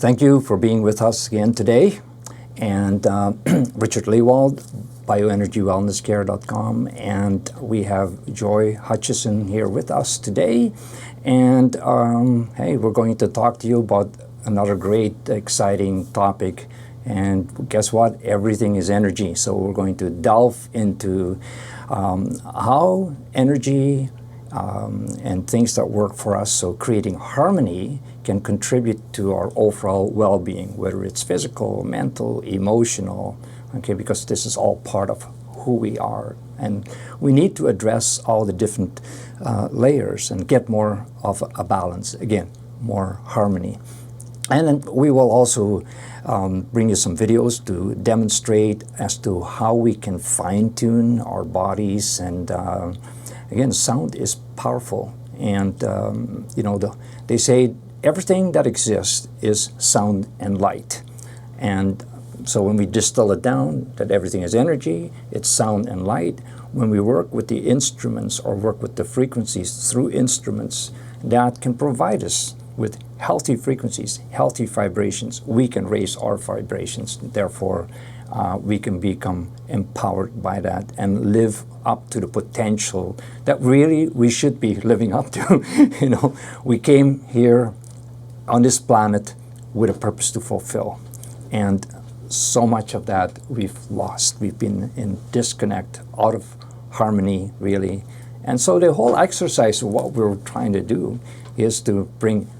Thank you for being with us again today. And Richard Lewald, bioenergywellnesscare.com, and we have Joy Hutchson here with us today. And hey, we're going to talk to you about another great, exciting topic. And guess what? Everything is energy. So we're going to delve into how energy and things that work for us, so creating harmony, can contribute to our overall well-being, whether it's physical, mental, emotional, okay, because this is all part of who we are. And we need to address all the different layers and get more of a balance, again, more harmony. And then we will also bring you some videos to demonstrate as to how we can fine-tune our bodies. And again, sound is powerful. And you know, they say everything that exists is sound and light. And so when we distill it down, that everything is energy, it's sound and light. When we work with the instruments or work with the frequencies through instruments, that can provide us with healthy frequencies, healthy vibrations. We can raise our vibrations. Therefore, we can become empowered by that and live up to the potential that really we should be living up to. You know, we came here on this planet with a purpose to fulfill. And so much of that we've lost. We've been in disconnect, out of harmony, really. And so the whole exercise of what we're trying to do is to bring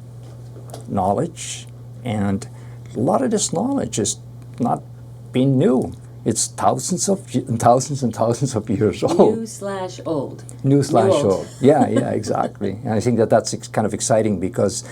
knowledge, and a lot of this knowledge is not being new. It's thousands and thousands of years old. New/old. New/old. Yeah, exactly. And I think that that's kind of exciting because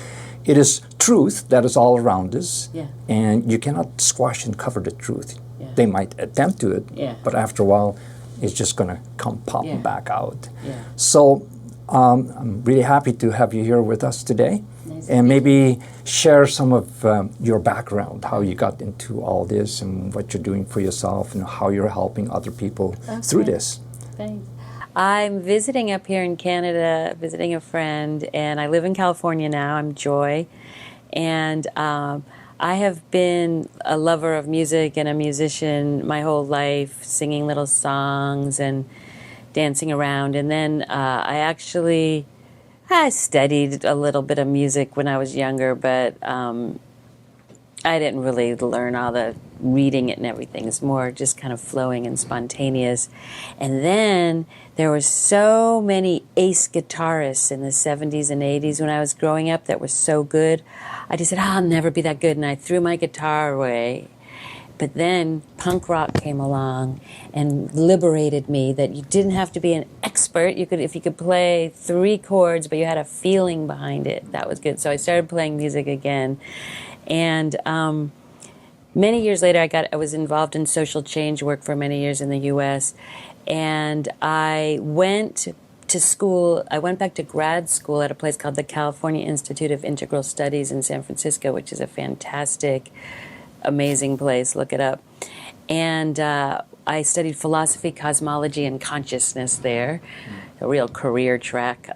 it is truth that is all around us, and you cannot squash and cover the truth. They might attempt to it, but after a while, it's just going to come popping back out. So I'm really happy to have you here with us today. And maybe share some of your background, how you got into all this and what you're doing for yourself and how you're helping other people through this. Thanks. I'm visiting up here in Canada, visiting a friend, and I live in California now. I'm Joy. And I have been a lover of music and a musician my whole life, singing little songs and dancing around. And then I studied a little bit of music when I was younger, but I didn't really learn all the reading it and everything. It's more just kind of flowing and spontaneous. And then there were so many ace guitarists in the 70s and 80s when I was growing up that were so good. I just said, I'll never be that good, and I threw my guitar away. But then punk rock came along and liberated me that you didn't have to be an expert. You could, if you could play 3 chords, but you had a feeling behind it, that was good. So I started playing music again. And many years later, I was involved in social change work for many years in the U.S. And I went to school. I went back to grad school at a place called the California Institute of Integral Studies in San Francisco, which is a fantastic, amazing place. Look it up. And I studied philosophy, cosmology, and consciousness there, a real career track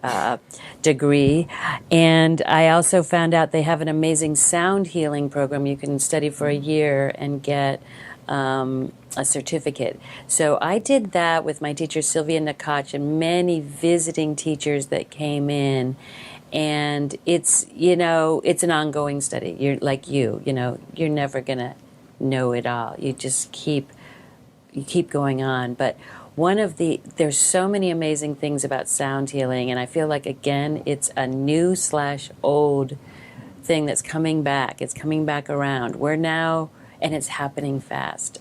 degree. And I also found out they have an amazing sound healing program you can study for a year and get a certificate. So I did that with my teacher Sylvia Nakach and many visiting teachers that came in. And it's, you know, it's an ongoing study. You're like you know, you're never going to know it all. You just keep going on. But there's so many amazing things about sound healing. And I feel like, again, it's a new/old thing that's coming back. It's coming back around. We're now, and it's happening fast.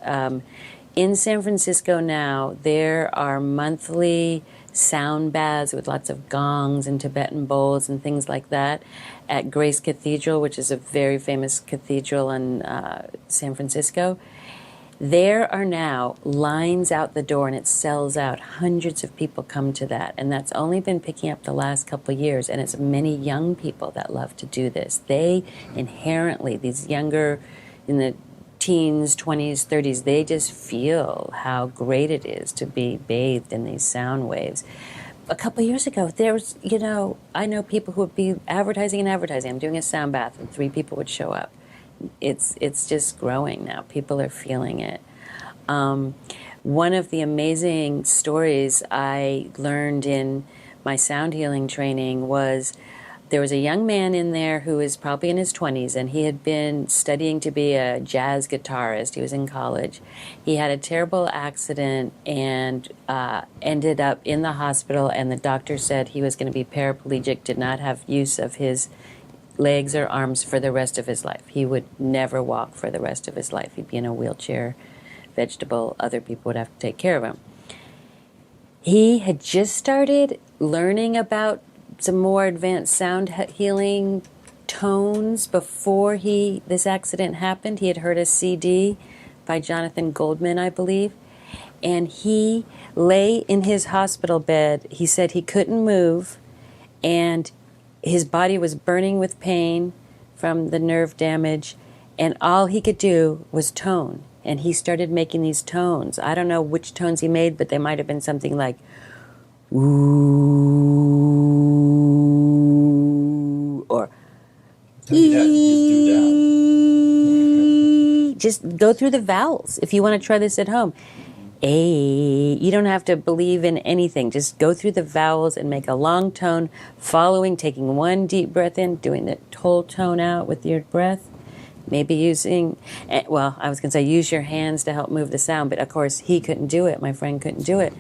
In San Francisco now, there are monthly sound baths with lots of gongs and Tibetan bowls and things like that at Grace Cathedral, which is a very famous cathedral in San Francisco. There are now lines out the door, and it sells out. Hundreds of people come to that, and that's only been picking up the last couple of years, and it's many young people that love to do this. They inherently, these younger, in the teens, 20s, 30s, they just feel how great it is to be bathed in these sound waves. A couple of years ago, there was, you know, I know people who would be advertising. I'm doing a sound bath, and 3 people would show up. it's just growing now. People are feeling it. One of the amazing stories I learned in my sound healing training was there was a young man in there who was probably in his 20s, and he had been studying to be a jazz guitarist. He was in college. He had a terrible accident and ended up in the hospital, and the doctor said he was going to be paraplegic, did not have use of his legs or arms for the rest of his life. He would never walk for the rest of his life. He'd be in a wheelchair, vegetable. Other people would have to take care of him. He had just started learning about some more advanced sound healing tones before this accident happened. He had heard a CD by Jonathan Goldman, I believe, and he lay in his hospital bed. He said he couldn't move, and his body was burning with pain from the nerve damage, and all he could do was tone. And he started making these tones. I don't know which tones he made, but they might have been something like ooh, or ee. Just go through the vowels if you want to try this at home. A. You don't have to believe in anything. Just go through the vowels and make a long tone, taking one deep breath in, doing the whole tone out with your breath. Maybe using, I was going to say use your hands to help move the sound, but of course he couldn't do it. My friend couldn't do it.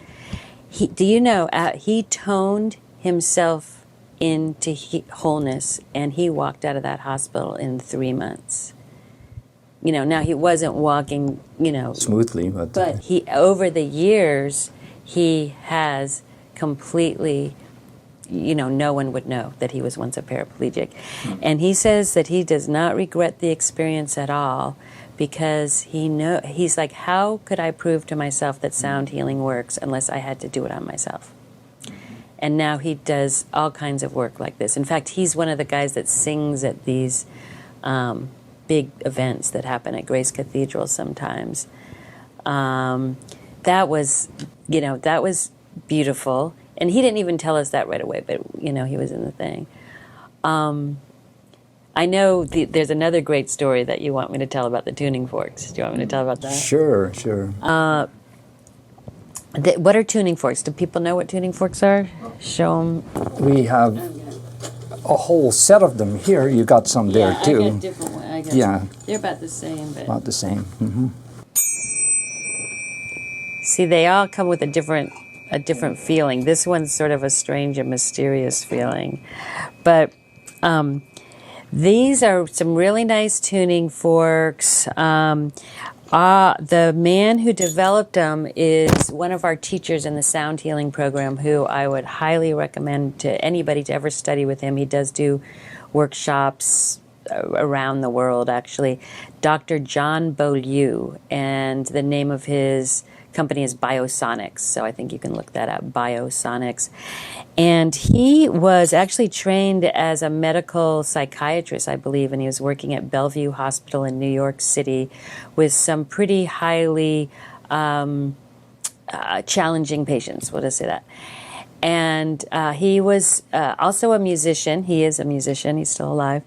Do you know, he toned himself into wholeness, and he walked out of that hospital in 3 months. Now he wasn't walking, smoothly, but he, over the years, he has completely, no one would know that he was once a paraplegic. And he says that he does not regret the experience at all, because he's like, how could I prove to myself that sound healing works unless I had to do it on myself? And now he does all kinds of work like this. In fact, he's one of the guys that sings at these big events that happen at Grace Cathedral sometimes. That was beautiful. And he didn't even tell us that right away, but, he was in the thing. I know there's another great story that you want me to tell about the tuning forks. Do you want me to tell about that? Sure. What are tuning forks? Do people know what tuning forks are? Show them. We have a whole set of them here. You got some there too. I got different ones. They're about the same. But About the same. Mm-hmm. See, they all come with a different feeling. This one's sort of a strange and mysterious feeling. But these are some really nice tuning forks. The man who developed them is one of our teachers in the sound healing program, who I would highly recommend to anybody to ever study with him. He does do workshops around the world, actually. Dr. John Beaulieu, and the name of his company is Biosonics, so I think you can look that up, Biosonics. And he was actually trained as a medical psychiatrist, I believe, and he was working at Bellevue Hospital in New York City with some pretty highly challenging patients, we'll just say that. And he was also a musician. He is a musician. He's still alive.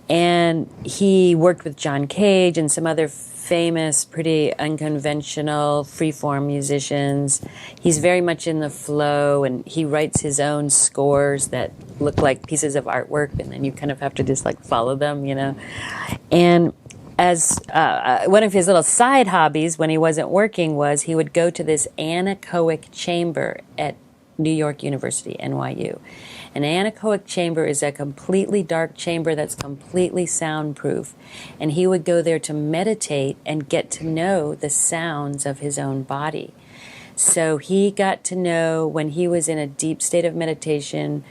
And he worked with John Cage and some other famous, pretty unconventional, freeform musicians. He's very much in the flow, and he writes his own scores that look like pieces of artwork, and then you kind of have to just follow them, And as one of his little side hobbies when he wasn't working was he would go to this anechoic chamber at New York University, NYU. An anechoic chamber is a completely dark chamber that's completely soundproof. And he would go there to meditate and get to know the sounds of his own body. So he got to know, when he was in a deep state of meditation,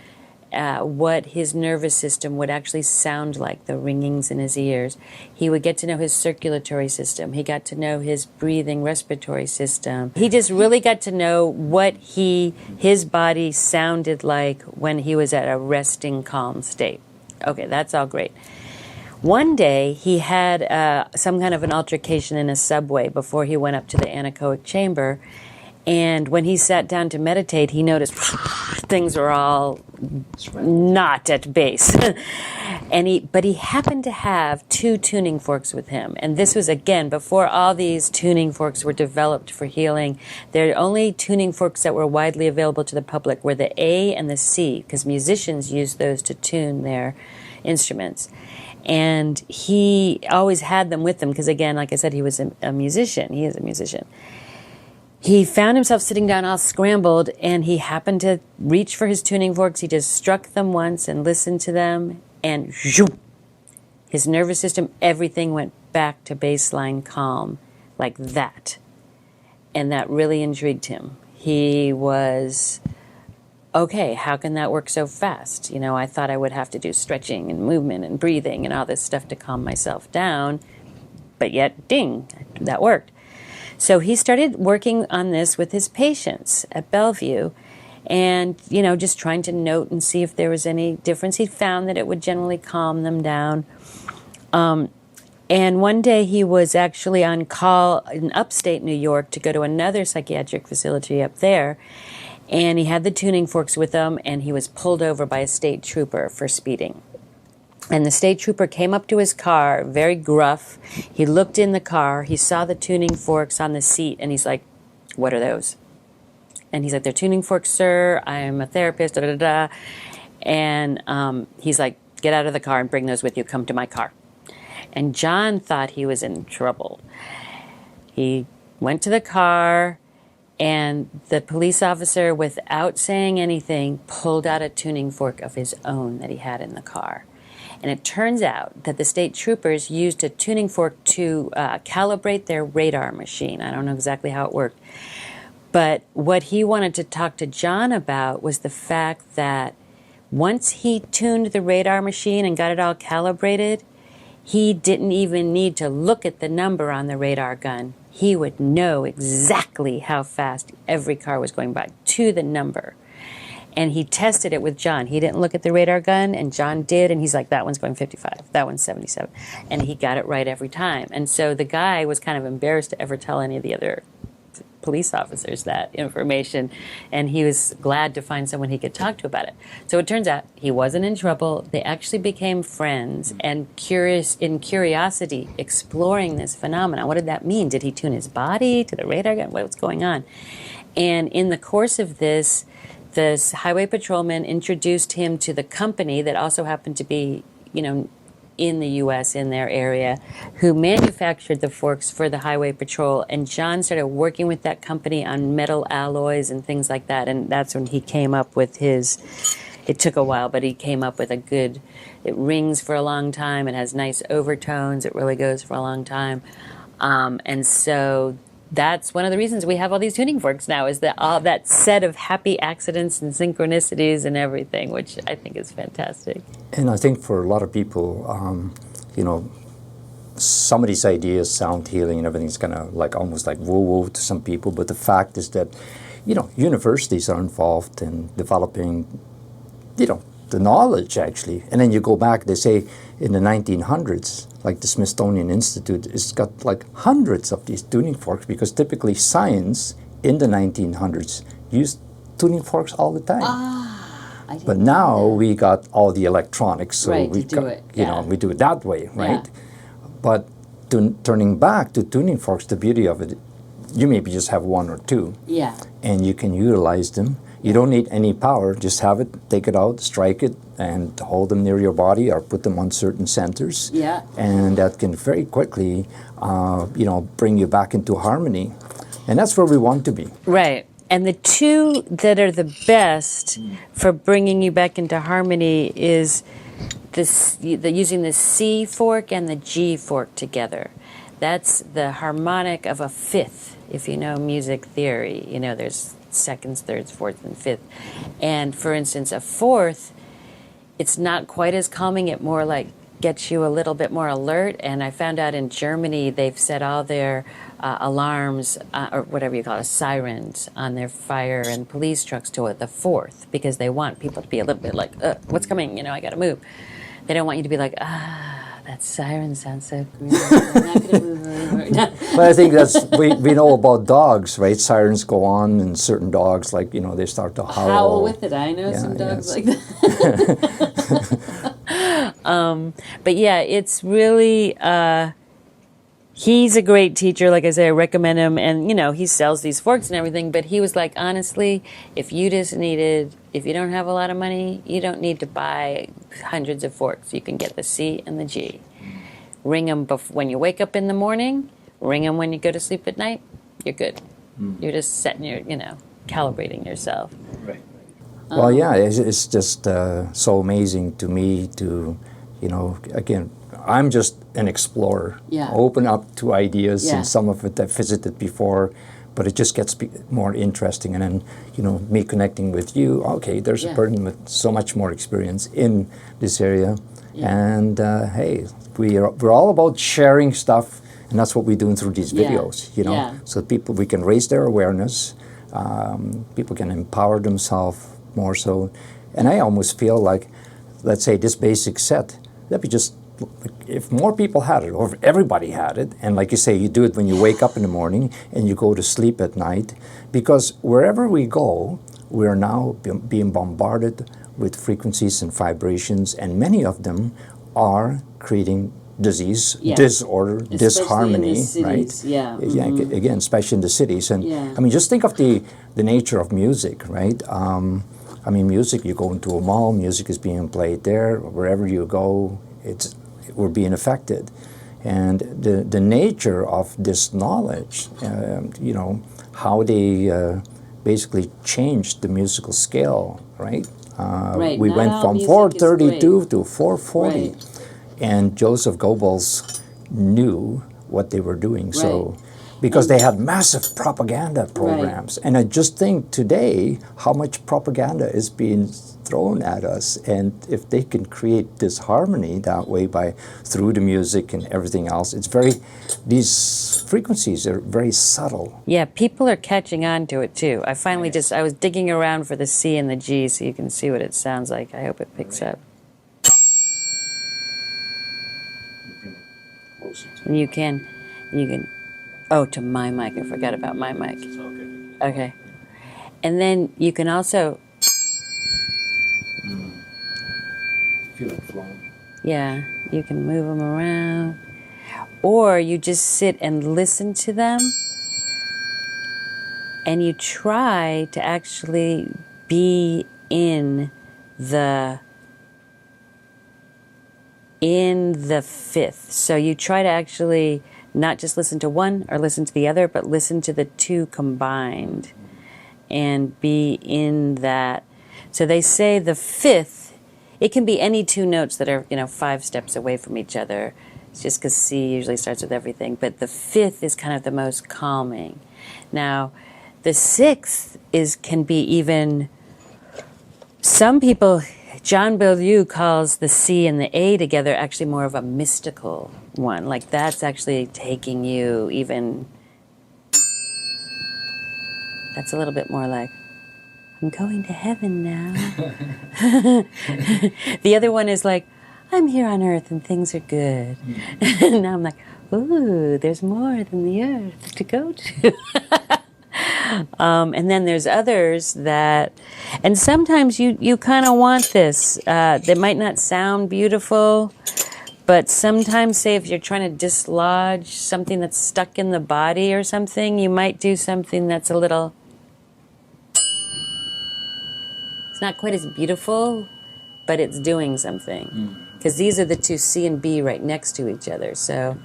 what his nervous system would actually sound like, the ringings in his ears. He would get to know his circulatory system. He got to know his breathing, respiratory system. He just really got to know what his body sounded like when he was at a resting, calm state. Okay, that's all great. One day, he had some kind of an altercation in a subway before he went up to the anechoic chamber. And when he sat down to meditate, he noticed things were all not at base. But he happened to have 2 tuning forks with him. And this was, again, before all these tuning forks were developed for healing. The only tuning forks that were widely available to the public were the A and the C, because musicians used those to tune their instruments. And he always had them with him because, again, like I said, he was a musician. He is a musician. He found himself sitting down all scrambled, and he happened to reach for his tuning forks. He just struck them once and listened to them, and zoop, his nervous system, everything went back to baseline calm like that. And that really intrigued him. He was, okay, how can that work so fast? You know, I thought I would have to do stretching and movement and breathing and all this stuff to calm myself down, but yet, ding, that worked. So he started working on this with his patients at Bellevue and, you know, just trying to note and see if there was any difference. He found that it would generally calm them down. And one day he was actually on call in upstate New York to go to another psychiatric facility up there. And he had the tuning forks with him, and he was pulled over by a state trooper for speeding. And the state trooper came up to his car, very gruff. He looked in the car. He saw the tuning forks on the seat, and he's like, what are those? And he's like, they're tuning forks, sir. I am a therapist, da-da-da-da. And he's like, get out of the car and bring those with you. Come to my car. And John thought he was in trouble. He went to the car, and the police officer, without saying anything, pulled out a tuning fork of his own that he had in the car. And it turns out that the state troopers used a tuning fork to calibrate their radar machine. I don't know exactly how it worked. But what he wanted to talk to John about was the fact that once he tuned the radar machine and got it all calibrated, he didn't even need to look at the number on the radar gun. He would know exactly how fast every car was going by, to the number. And he tested it with John. He didn't look at the radar gun, and John did, and he's like, that one's going 55, that one's 77. And he got it right every time. And so the guy was kind of embarrassed to ever tell any of the other police officers that information, and he was glad to find someone he could talk to about it. So it turns out he wasn't in trouble. They actually became friends, and curiosity, exploring this phenomenon. What did that mean? Did he tune his body to the radar gun? What's going on? And in the course of this highway patrolman introduced him to the company that also happened to be, you know, in the U.S., in their area, who manufactured the forks for the highway patrol. And John started working with that company on metal alloys and things like that. And that's when he came up with his, it took a while, but he came up with a good, it rings for a long time. It has nice overtones. It really goes for a long time. And so that's one of the reasons we have all these tuning forks now, is that all that set of happy accidents and synchronicities and everything, which I think is fantastic. And I think for a lot of people, you know, some of these ideas, sound healing and everything's kind of like almost like woo-woo to some people. But the fact is that, you know, universities are involved in developing, you know, the knowledge actually. And then you go back, they say in the 1900s, like the Smithsonian Institute, it's got like hundreds of these tuning forks, because typically science in the 1900s used tuning forks all the time. But now we got all the electronics, so right, we to do it, you know, we do it that way, right? Yeah. But turning back to tuning forks, the beauty of it, you maybe just have one or two, yeah, and you can utilize them. You don't need any power, just have it, take it out, strike it, and hold them near your body or put them on certain centers. Yeah. And that can very quickly, you know, bring you back into harmony. And that's where we want to be. Right. And the two that are the best for bringing you back into harmony is using the C fork and the G fork together. That's the harmonic of a fifth, if you know music theory. You know, there's seconds, thirds, fourths, and fifth. And for instance, a fourth, it's not quite as calming. It more like gets you a little bit more alert. And I found out in Germany, they've set all their alarms, or whatever you call it, sirens on their fire and police trucks to the fourth, because they want people to be a little bit like, what's coming? You know, I got to move. They don't want you to be like, that siren sounds so great. I'm not going to move anymore. But I think that's, we know about dogs, right? Sirens go on, and certain dogs, like, they start to howl. Howl with it. I know some dogs like that. But yeah, it's really, he's a great teacher. Like I say, I recommend him. And, he sells these forks and everything. But he was like, honestly, if you don't have a lot of money, you don't need to buy hundreds of forks. You can get the C and the G. Ring them when you wake up in the morning. Ring them when you go to sleep at night. You're good. You're just setting calibrating yourself. Right. Well, yeah, it's just so amazing to me to, again, I'm just an explorer. Yeah. Open up to ideas, Yeah. and some of it I've visited before, but it just gets more interesting. And then, me connecting with you, okay, there's a person with so much more experience in this area. Yeah. And hey, we're all about sharing stuff, and that's what we're doing through these videos, so we can raise their awareness, people can empower themselves more so. And I almost feel like, let's say this basic set, that'd be just, if more people had it, or if everybody had it, and like you say, you do it when you wake up in the morning and you go to sleep at night, because wherever we go, we're now being bombarded with frequencies and vibrations, and many of them are creating disease, disorder, especially disharmony, in the cities, right? Yeah. Yeah, again, especially in the cities. And I mean, just think of the nature of music, right? I mean, music, you go into a mall, music is being played there. Wherever you go, we're being affected. And the nature of this knowledge, how they basically changed the musical scale, right? We Not went all from music 432 to 440. Right. And Joseph Goebbels knew what they were doing. Right. So, because they had massive propaganda programs. And I just think today how much propaganda is being thrown at us, and if they can create this harmony that way through the music and everything else, these frequencies are very subtle. Yeah, people are catching on to it too. I finally I was digging around for the C and the G so you can see what it sounds like. I hope it picks up. And you can, oh, to my mic, I forgot about my mic. Okay. And then you can also, Feel it flowing. yeah, you can move them around. Or you just sit and listen to them, and you try to actually be in the fifth. So you try to actually not just listen to one or listen to the other, but listen to the two combined and be in that. So they say the fifth, it can be any two notes that are, 5 steps away from each other. It's just because C usually starts with everything. But the fifth is kind of the most calming. Now, the sixth can be even, some people, John Beaulieu calls the C and the A together actually more of a mystical one. Like that's actually taking you even, that's a little bit more like, I'm going to heaven now. The other one is like, I'm here on earth and things are good. And now I'm like, ooh, there's more than the earth to go to. And then there's others that, and sometimes you kind of want this. They might not sound beautiful, but sometimes, say, if you're trying to dislodge something that's stuck in the body or something, you might do something that's a little, it's not quite as beautiful, but it's doing something. Because these are the two C and B right next to each other. So,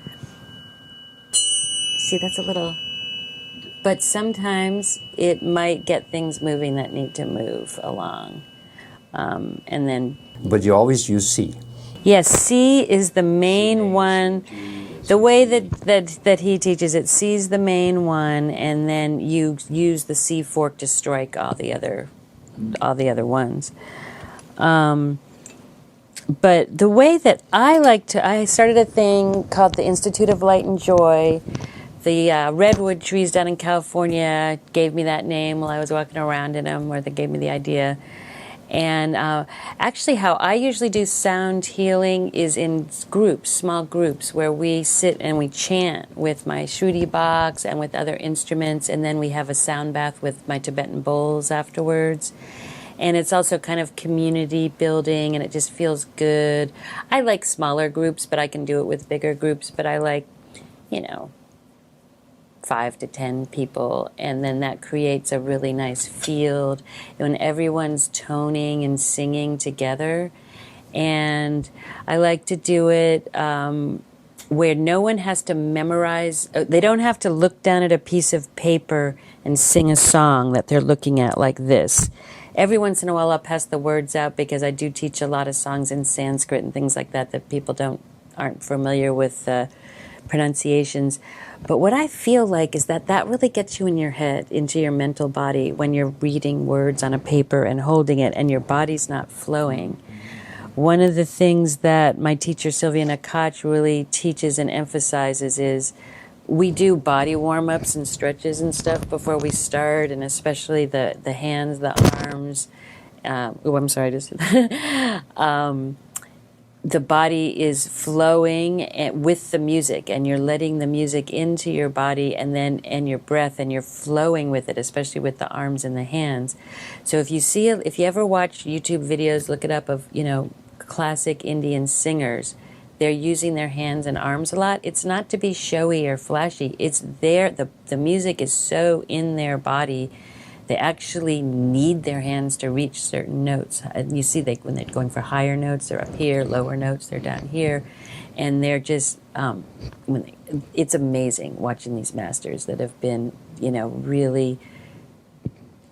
see, that's a little... But sometimes it might get things moving that need to move along. And then... But you always use C. Yes, C is the main one. The way that he teaches it, C is the main one, and then you use the C fork to strike all the other ones. But the way that I started a thing called the Institute of Light and Joy. The redwood trees down in California gave me that name while I was walking around in them, or they gave me the idea. And actually, how I usually do sound healing is in groups, small groups, where we sit and we chant with my Shruti box and with other instruments, and then we have a sound bath with my Tibetan bowls afterwards. And it's also kind of community building, and it just feels good. I like smaller groups, but I can do it with bigger groups. But I like, 5 to 10 people, and then that creates a really nice field when everyone's toning and singing together. And I like to do it where no one has to memorize. They don't have to look down at a piece of paper and sing a song that they're looking at like this. Every once in a while I'll pass the words out, because I do teach a lot of songs in Sanskrit and things like that people aren't familiar with pronunciations. But what I feel like is that really gets you in your head, into your mental body, when you're reading words on a paper and holding it and your body's not flowing. One of the things that my teacher Sylvia Nakach really teaches and emphasizes is we do body warm-ups and stretches and stuff before we start, and especially the hands, the arms. I'm sorry to say that. The body is flowing with the music, and you're letting the music into your body and your breath, and you're flowing with it, especially with the arms and the hands. So if you ever watch YouTube videos, look it up, of classic Indian singers, they're using their hands and arms a lot. It's not to be showy or flashy. It's there. The music is so in their body. They actually need their hands to reach certain notes. And you see, when they're going for higher notes, they're up here, lower notes, they're down here. And they're just, it's amazing watching these masters that have been, really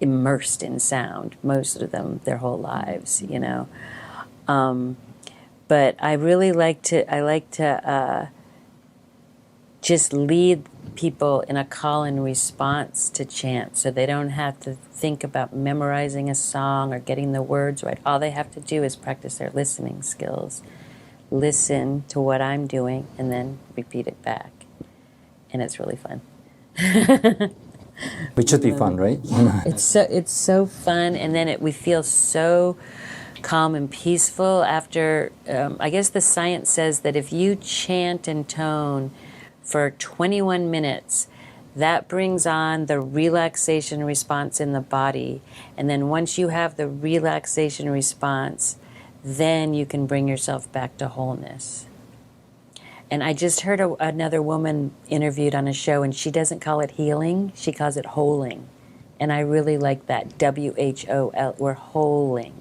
immersed in sound, most of them their whole lives, But I really like to just lead people in a call and response to chant, so they don't have to think about memorizing a song or getting the words right. All they have to do is practice their listening skills. Listen to what I'm doing and then repeat it back. And it's really fun. Which should be fun, right? It's so fun, and then we feel so calm and peaceful after. I guess the science says that if you chant and tone for 21 minutes, that brings on the relaxation response in the body. And then once you have the relaxation response, then you can bring yourself back to wholeness. And I just heard another woman interviewed on a show, and she doesn't call it healing, she calls it holing. And I really like that, WHOL, we're holing.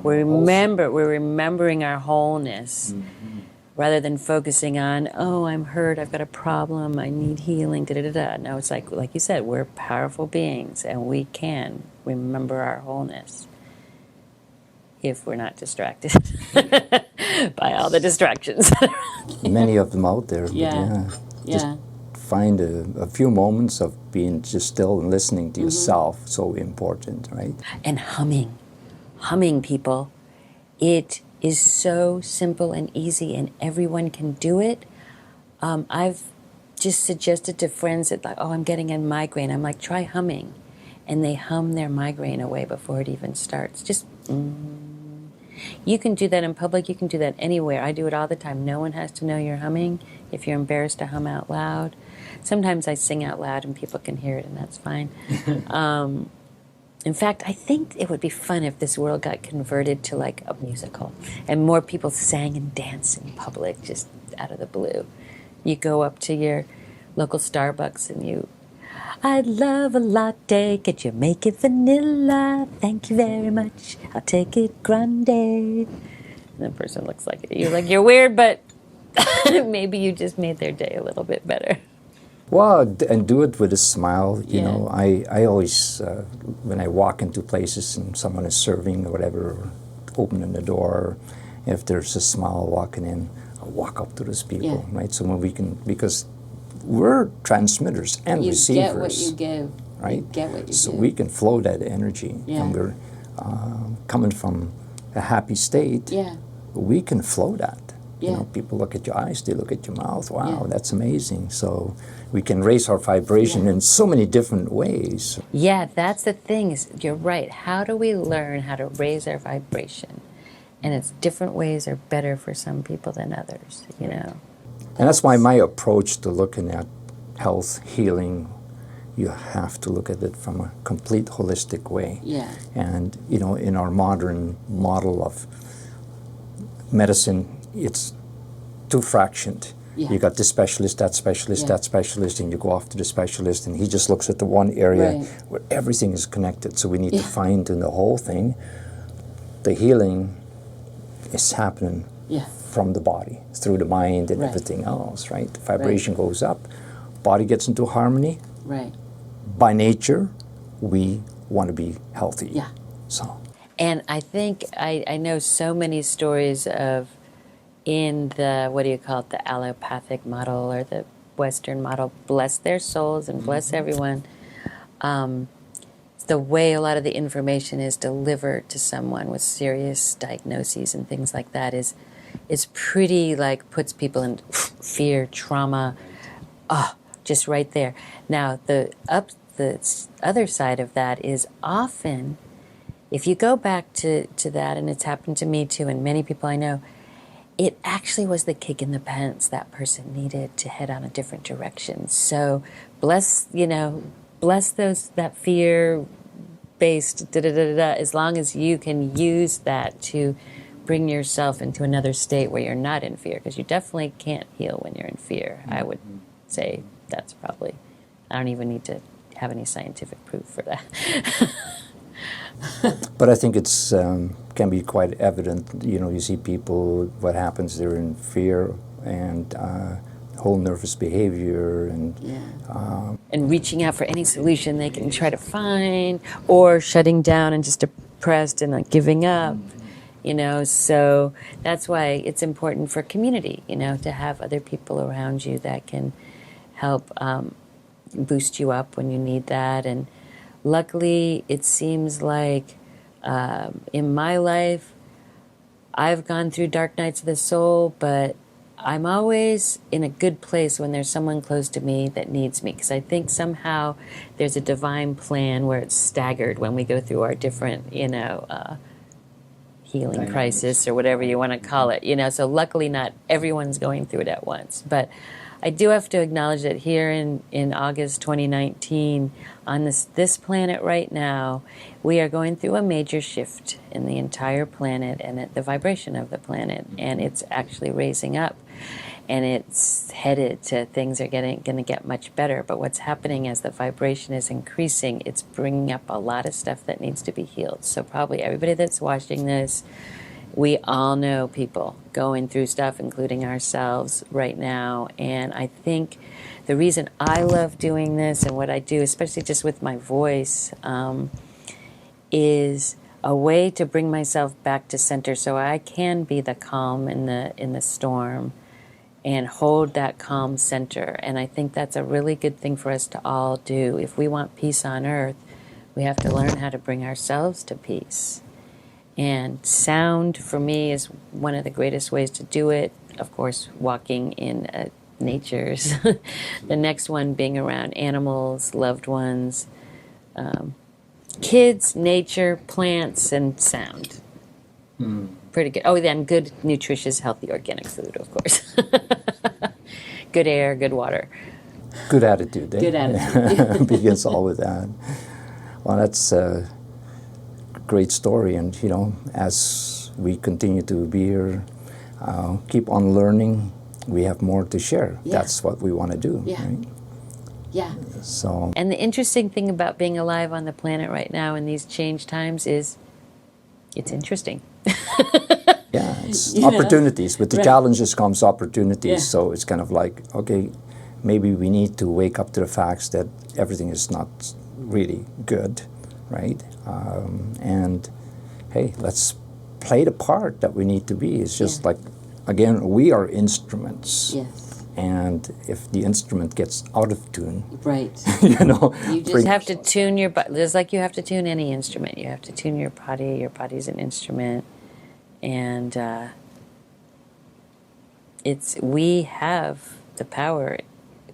We're remembering our wholeness. Mm-hmm. Rather than focusing on, I'm hurt, I've got a problem, I need healing, da-da-da-da. No, it's like you said, we're powerful beings, and we can remember our wholeness if we're not distracted by all the distractions. Many of them out there. Yeah. Just find a few moments of being just still and listening to yourself, so important, right? And humming, people. It is so simple and easy, and everyone can do it. I've just suggested to friends that, I'm getting a migraine. I'm like, try humming. And they hum their migraine away before it even starts. Just, You can do that in public. You can do that anywhere. I do it all the time. No one has to know you're humming. If you're embarrassed to hum out loud. Sometimes I sing out loud and people can hear it, and that's fine. In fact, I think it would be fun if this world got converted to like a musical and more people sang and danced in public just out of the blue. You go up to your local Starbucks and I'd love a latte, could you make it vanilla? Thank you very much, I'll take it grande. And the person looks like you're like, you're weird, but maybe you just made their day a little bit better. Well, and do it with a smile. You know, I always, when I walk into places and someone is serving or whatever, or opening the door, if there's a smile walking in, I'll walk up to those people, right? So when we can, because we're transmitters and receivers. You get what you give. Right? You get what you so give. We can flow that energy. Yeah. And we're coming from a happy state. Yeah. We can flow that. You Yeah. know, people look at your eyes, they look at your mouth. Wow, Yeah. that's amazing. So we can raise our vibration in so many different ways. Yeah, that's the thing. Is you're right. How do we learn how to raise our vibration? And it's different ways are better for some people than others. You know. And that's why my approach to looking at health, healing, you have to look at it from a complete holistic way. Yeah. And, you know, in our modern model of medicine, it's too fractioned. Yeah. You got this specialist, that specialist, Yeah. that specialist, and you go off to the specialist, and he just looks at the one area Right. where everything is connected. So we need Yeah. to find in the whole thing, the healing is happening Yeah. from the body, through the mind and Right. everything else, right? The vibration goes up, body gets into harmony. Right. By nature, we want to be healthy. Yeah. So, And I think I know so many stories of in the, what do you call it, the allopathic model or the Western model, bless their souls and bless everyone. The way a lot of the information is delivered to someone with serious diagnoses and things like that is pretty, like, puts people in fear, trauma, just right there. Now, the other side of that is often, if you go back to that, and it's happened to me too, and many people I know, it actually was the kick in the pants that person needed to head on a different direction. So bless those, that fear-based as long as you can use that to bring yourself into another state where you're not in fear, because you definitely can't heal when you're in fear. I would say that's probably, I don't even need to have any scientific proof for that. but I think it's can be quite evident. You know, you see people, what happens, they're in fear and whole nervous behavior and And reaching out for any solution they can try to find, or shutting down and just depressed and like giving up. You know, so that's why it's important for community, you know, to have other people around you that can help boost you up when you need that. And luckily, it seems like in my life, I've gone through dark nights of the soul, but I'm always in a good place when there's someone close to me that needs me, because I think somehow there's a divine plan where it's staggered when we go through our different, healing crisis or whatever you want to call it. So luckily not everyone's going through it at once. But I do have to acknowledge that here in August 2019, on this planet right now, we are going through a major shift in the entire planet and the vibration of the planet, and it's actually raising up. And it's headed to things are going to get much better. But what's happening as the vibration is increasing, it's bringing up a lot of stuff that needs to be healed. So probably everybody that's watching this, we all know people going through stuff, including ourselves right now. And I think the reason I love doing this and what I do, especially just with my voice, is a way to bring myself back to center so I can be the calm in the storm and hold that calm center. And I think that's a really good thing for us to all do. If we want peace on earth, we have to learn how to bring ourselves to peace. And sound, for me, is one of the greatest ways to do it. Of course, walking in nature's. The next one being around animals, loved ones, kids, nature, plants, and sound. Pretty good. Oh, then good, nutritious, healthy, organic food, of course. Good air, good water. good attitude. Good attitude. Begins all with that. Well, that's a great story, and as we continue to be here, keep on learning. We have more to share. Yeah. That's what we want to do. Yeah. Right? Yeah. So. And the interesting thing about being alive on the planet right now in these change times is it's interesting. Yeah, it's opportunities. With the Right. challenges comes opportunities. Yeah. So it's kind of like, okay, maybe we need to wake up to the facts that everything is not really good, right? And hey, let's play the part that we need to be. It's just like, again, we are instruments. Yes. And if the instrument gets out of tune, Right. you You just have to tune your body. Just like you have to tune any instrument. You have to tune your body. Your body's an instrument. And we have the power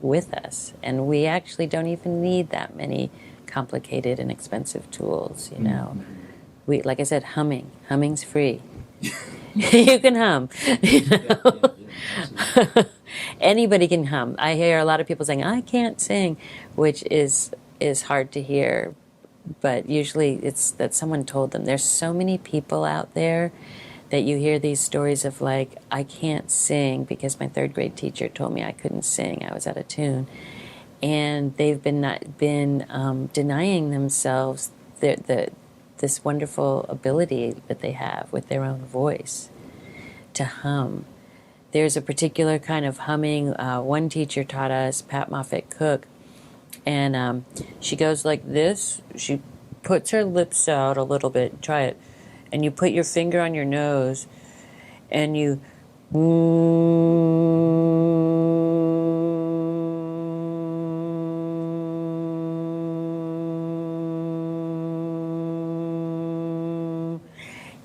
with us, and we actually don't even need that many complicated and expensive tools, you know. We, like I said, humming's free. You can hum, you know. Anybody can hum. I hear a lot of people saying, I can't sing, which is hard to hear, but usually it's that someone told them. There's so many people out there that you hear these stories of, like, I can't sing because my third grade teacher told me I couldn't sing, I was out of tune. And they've been denying themselves this wonderful ability that they have with their own voice to hum. There's a particular kind of humming. One teacher taught us, Pat Moffat Cook, and she goes like this. She puts her lips out a little bit. Try it. And you put your finger on your nose, and you...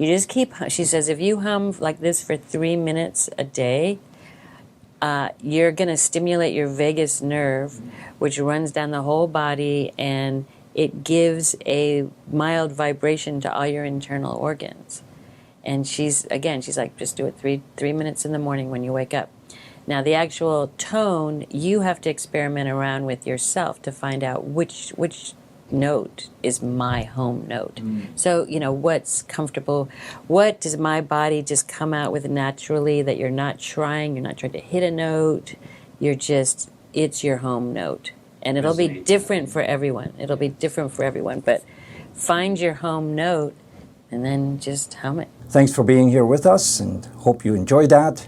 You just keep, she says, if you hum like this for 3 minutes a day, you're going to stimulate your vagus nerve, which runs down the whole body, and it gives a mild vibration to all your internal organs. And she's like, just do it three minutes in the morning when you wake up. Now, the actual tone, you have to experiment around with yourself to find out which note is my home note. So, you know, what's comfortable, what does my body just come out with naturally, that you're not trying to hit a note, it's your home note. And it'll be different for everyone. But find your home note and then just hum it. Thanks for being here with us, and hope you enjoyed that.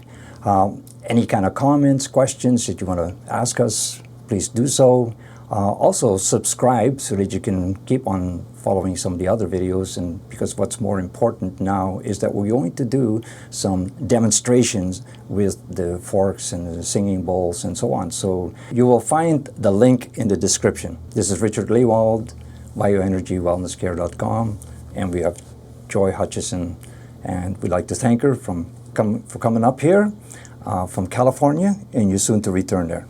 Any kind of comments, questions that you want to ask us, please do so. Also subscribe so that you can keep on following some of the other videos, and because what's more important now is that we're going to do some demonstrations with the forks and the singing bowls and so on. So you will find the link in the description. This is Richard Lewald, bioenergywellnesscare.com, and we have Joy Hutchson, and we'd like to thank her for coming up here from California, and you're soon to return there.